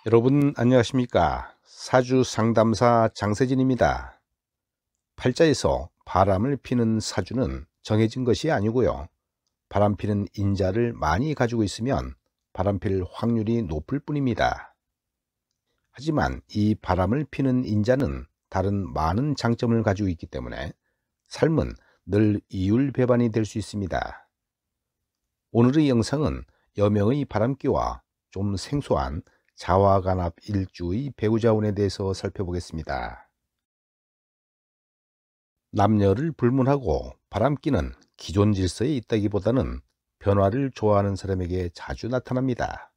여러분 안녕하십니까? 사주 상담사 장세진입니다. 팔자에서 바람을 피는 사주는 정해진 것이 아니고요. 바람 피는 인자를 많이 가지고 있으면 바람 필 확률이 높을 뿐입니다. 하지만 이 바람을 피는 인자는 다른 많은 장점을 가지고 있기 때문에 삶은 늘 이율배반이 될 수 있습니다. 오늘의 영상은 여명의 바람기와 좀 생소한 자화간합 일주의 배우자운에 대해서 살펴보겠습니다. 남녀를 불문하고 바람기는 기존 질서에 있다기보다는 변화를 좋아하는 사람에게 자주 나타납니다.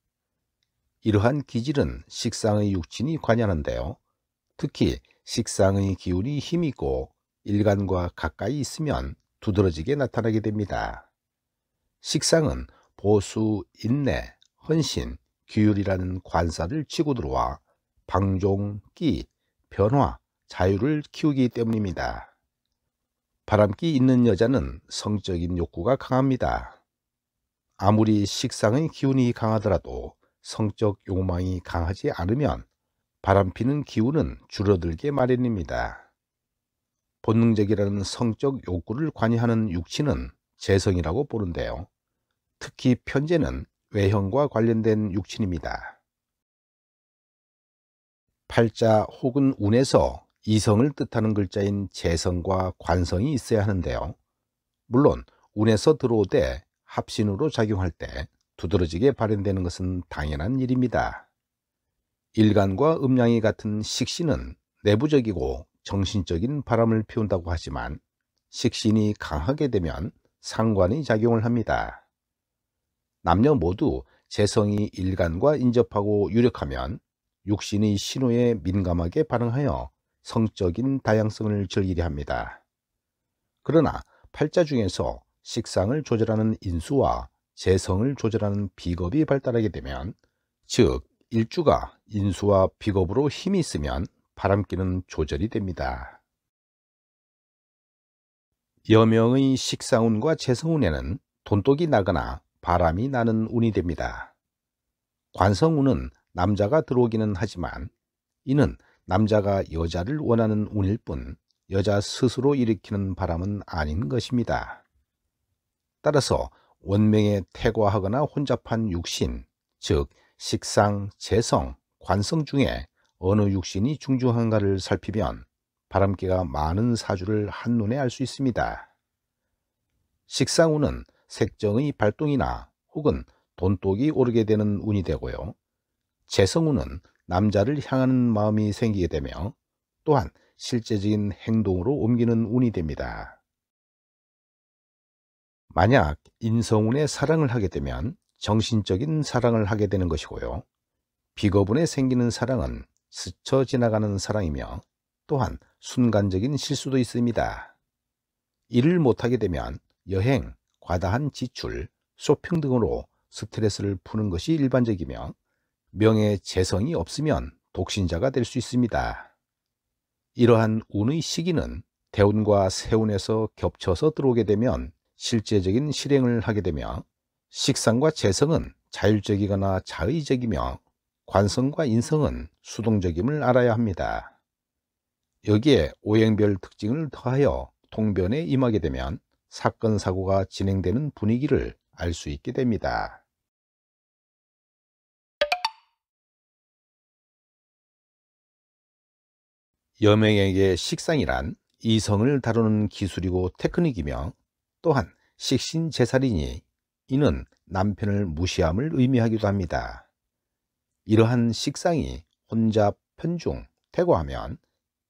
이러한 기질은 식상의 육친이 관여하는데요. 특히 식상의 기운이 힘있고 일간과 가까이 있으면 두드러지게 나타나게 됩니다. 식상은 보수, 인내, 헌신, 규율이라는 관사를 치고 들어와 방종, 끼, 변화, 자유를 키우기 때문입니다. 바람기 있는 여자는 성적인 욕구가 강합니다. 아무리 식상의 기운이 강하더라도 성적 욕망이 강하지 않으면 바람피는 기운은 줄어들게 마련입니다. 본능적이라는 성적 욕구를 관여하는 육친은 재성이라고 보는데요. 특히 편재는 외형과 관련된 육친입니다. 팔자 혹은 운에서 이성을 뜻하는 글자인 재성과 관성이 있어야 하는데요. 물론 운에서 들어오되 합신으로 작용할 때 두드러지게 발현되는 것은 당연한 일입니다. 일간과 음양이 같은 식신은 내부적이고 정신적인 바람을 피운다고 하지만 식신이 강하게 되면 상관의 작용을 합니다. 남녀 모두 재성이 일간과 인접하고 유력하면 육신의 신호에 민감하게 반응하여 성적인 다양성을 즐기려 합니다. 그러나 팔자 중에서 식상을 조절하는 인수와 재성을 조절하는 비겁이 발달하게 되면, 즉 일주가 인수와 비겁으로 힘이 있으면 바람기는 조절이 됩니다. 여명의 식상운과 재성운에는 돈독이 나거나 바람이 나는 운이 됩니다. 관성운은 남자가 들어오기는 하지만 이는 남자가 여자를 원하는 운일 뿐 여자 스스로 일으키는 바람은 아닌 것입니다. 따라서 원명에 태과하거나 혼잡한 육신, 즉 식상, 재성, 관성 중에 어느 육신이 중중한가를 살피면 바람기가 많은 사주를 한눈에 알 수 있습니다. 식상운은 색정의 발동이나 혹은 돈독이 오르게 되는 운이 되고요. 재성운은 남자를 향하는 마음이 생기게 되며 또한 실제적인 행동으로 옮기는 운이 됩니다. 만약 인성운에 사랑을 하게 되면 정신적인 사랑을 하게 되는 것이고요. 비겁운에 생기는 사랑은 스쳐 지나가는 사랑이며 또한 순간적인 실수도 있습니다. 이를 못하게 되면 여행, 과다한 지출, 쇼핑 등으로 스트레스를 푸는 것이 일반적이며 명예 재성이 없으면 독신자가 될 수 있습니다. 이러한 운의 시기는 대운과 세운에서 겹쳐서 들어오게 되면 실제적인 실행을 하게 되며, 식상과 재성은 자율적이거나 자의적이며 관성과 인성은 수동적임을 알아야 합니다. 여기에 오행별 특징을 더하여 통변에 임하게 되면 사건 사고가 진행되는 분위기를 알 수 있게 됩니다. 여명에게 식상이란 이성을 다루는 기술이고 테크닉이며 또한 식신제살이니 이는 남편을 무시함을 의미하기도 합니다. 이러한 식상이 혼잡, 편중, 태고하면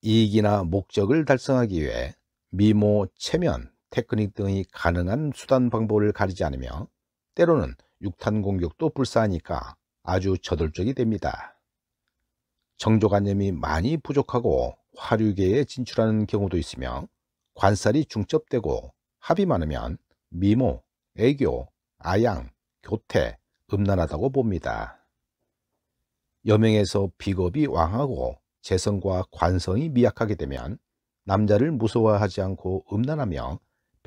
이익이나 목적을 달성하기 위해 미모, 체면, 테크닉 등의 가능한 수단 방법을 가리지 않으며 때로는 육탄 공격도 불사하니까 아주 저돌적이 됩니다. 정조관념이 많이 부족하고 화류계에 진출하는 경우도 있으며 관살이 중첩되고 합이 많으면 미모, 애교, 아양, 교태, 음란하다고 봅니다. 여명에서 비겁이 왕하고 재성과 관성이 미약하게 되면 남자를 무서워하지 않고 음란하며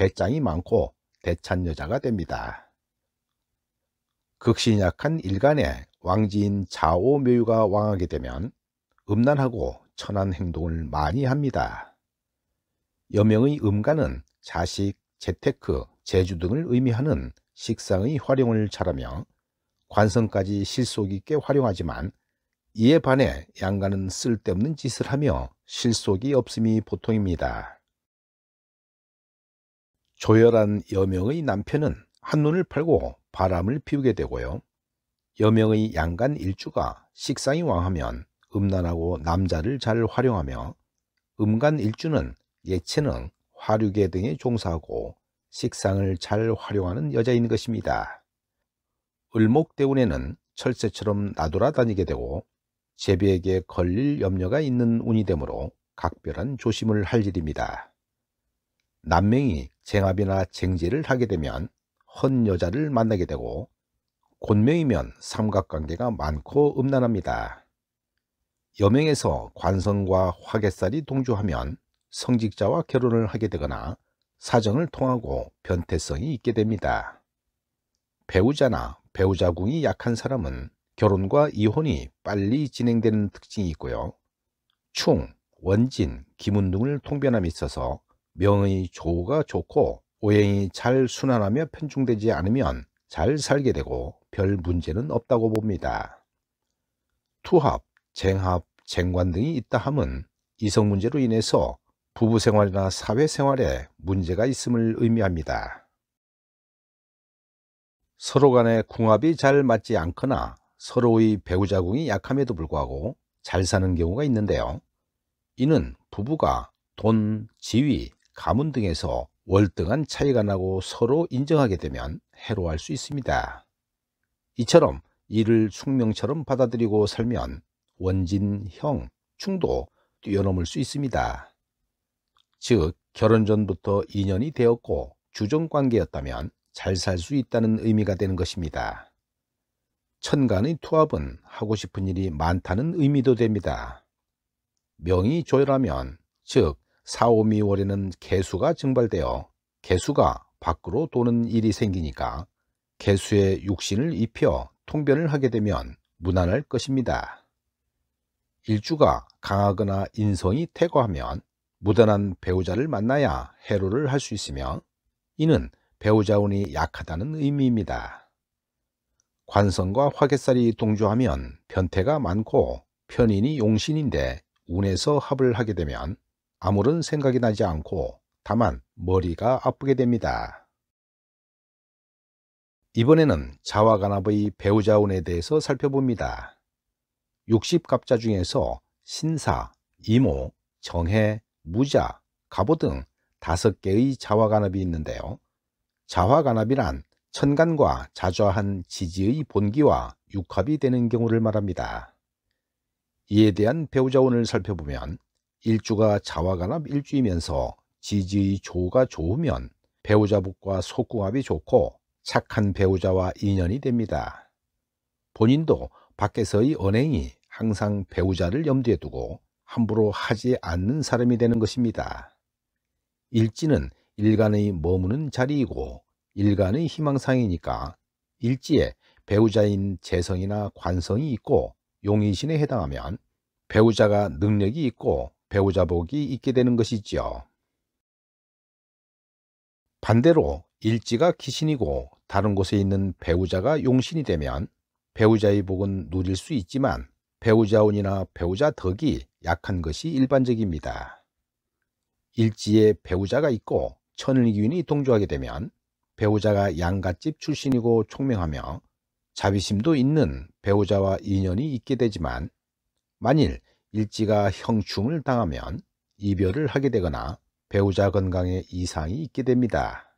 배짱이 많고 대찬 여자가 됩니다. 극신약한 일간에 왕지인 자오묘유가 왕하게 되면 음란하고 천한 행동을 많이 합니다. 여명의 음간은 자식, 재테크, 재주 등을 의미하는 식상의 활용을 잘하며 관성까지 실속 있게 활용하지만 이에 반해 양간은 쓸데없는 짓을 하며 실속이 없음이 보통입니다. 조열한 여명의 남편은 한눈을 팔고 바람을 피우게 되고요. 여명의 양간 일주가 식상이 왕하면 음란하고 남자를 잘 활용하며 음간 일주는 예체능, 화류계 등에 종사하고 식상을 잘 활용하는 여자인 것입니다. 을목대운에는 철새처럼 나돌아다니게 되고 제비에게 걸릴 염려가 있는 운이 되므로 각별한 조심을 할 일입니다. 남명이 쟁압이나 쟁제를 하게 되면 헌 여자를 만나게 되고 곤명이면 삼각관계가 많고 음란합니다. 여명에서 관성과 화개살이 동조하면 성직자와 결혼을 하게 되거나 사정을 통하고 변태성이 있게 됩니다. 배우자나 배우자궁이 약한 사람은 결혼과 이혼이 빨리 진행되는 특징이 있고요. 충, 원진, 기문 등을 통변함에 있어서 명의 조우가 좋고 오행이 잘 순환하며 편중되지 않으면 잘 살게 되고 별 문제는 없다고 봅니다. 투합, 쟁합, 쟁관 등이 있다 함은 이성 문제로 인해서 부부생활이나 사회생활에 문제가 있음을 의미합니다. 서로 간의 궁합이 잘 맞지 않거나 서로의 배우자궁이 약함에도 불구하고 잘 사는 경우가 있는데요. 이는 부부가 돈, 지위, 가문 등에서 월등한 차이가 나고 서로 인정하게 되면 해로할 수 있습니다. 이처럼 이를 숙명처럼 받아들이고 살면 원진, 형, 충도 뛰어넘을 수 있습니다. 즉 결혼 전부터 인연이 되었고 주정관계였다면 잘 살 수 있다는 의미가 되는 것입니다. 천간의 투합은 하고 싶은 일이 많다는 의미도 됩니다. 명이 조열하면 즉 사오미월에는 개수가 증발되어 개수가 밖으로 도는 일이 생기니까 개수에 육신을 입혀 통변을 하게 되면 무난할 것입니다. 일주가 강하거나 인성이 퇴거하면 무던한 배우자를 만나야 해로를 할 수 있으며 이는 배우자 운이 약하다는 의미입니다. 관성과 화개살이 동조하면 변태가 많고 편인이 용신인데 운에서 합을 하게 되면 아무런 생각이 나지 않고 다만 머리가 아프게 됩니다. 이번에는 자화간합의 배우자 운에 대해서 살펴봅니다. 60갑자 중에서 신사, 이모, 정해, 무자, 갑오 등 5개의 자화간합이 있는데요. 자화간합이란 천간과 자좌한 지지의 본기와 육합이 되는 경우를 말합니다. 이에 대한 배우자운을 살펴보면 일주가 자화간합 일주이면서 지지의 조가 좋으면 배우자복과 속궁합이 좋고 착한 배우자와 인연이 됩니다. 본인도 밖에서의 언행이 항상 배우자를 염두에 두고 함부로 하지 않는 사람이 되는 것입니다. 일지는 일간의 머무는 자리이고 일간의 희망상이니까 일지에 배우자인 재성이나 관성이 있고 용의신에 해당하면 배우자가 능력이 있고 배우자복이 있게 되는 것이지요. 반대로 일지가 기신이고 다른 곳에 있는 배우자가 용신이 되면 배우자의 복은 누릴 수 있지만 배우자운이나 배우자 덕이 약한 것이 일반적입니다. 일지에 배우자가 있고 천을기운이 동조하게 되면 배우자가 양갓집 출신이고 총명하며 자비심도 있는 배우자와 인연이 있게 되지만 만일 일지가 형충을 당하면 이별을 하게 되거나 배우자 건강에 이상이 있게 됩니다.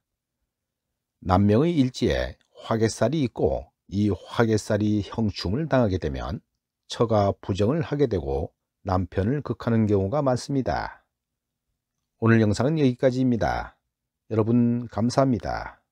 남명의 일지에 화개살이 있고 이 화개살이 형충을 당하게 되면 처가 부정을 하게 되고 남편을 극하는 경우가 많습니다. 오늘 영상은 여기까지입니다. 여러분 감사합니다.